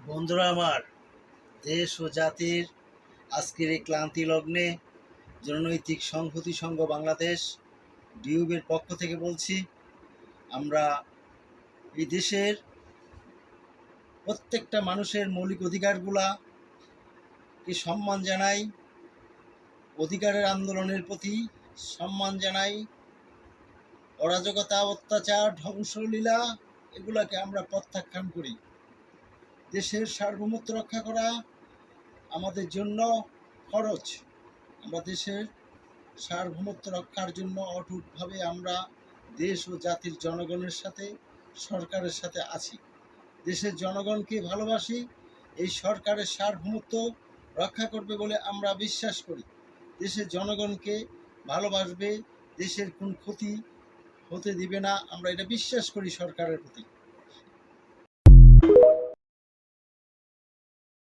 বন্ধুরা আমার, দেশ ও জাতির আজকের এই ক্লান্তি লগ্নে জননৈতিক সংহতি সংঘ বাংলাদেশ ডিউবের পক্ষ থেকে বলছি, আমরা এই দেশের প্রত্যেকটা মানুষের মৌলিক অধিকারগুলাকে সম্মান জানাই, অধিকারের আন্দোলনের প্রতি সম্মান জানাই। অরাজকতা, অত্যাচার, ধ্বংসলীলা এগুলাকে আমরা প্রত্যাখ্যান করি। দেশের সার্বভৌমত্ব রক্ষা করা আমাদের জন্য খরচ। আমরা দেশের সার্বভৌমত্ব রক্ষার জন্য অটুটভাবে আমরা দেশ ও জাতির জনগণের সাথে, সরকারের সাথে আছি। দেশের জনগণকে ভালোবাসি, এই সরকারের সার্বভৌমত্ব রক্ষা করবে বলে আমরা বিশ্বাস করি। দেশের জনগণকে ভালোবাসবে, দেশের কোন ক্ষতি হতে দিবে না, আমরা এটা বিশ্বাস করি সরকারের প্রতি।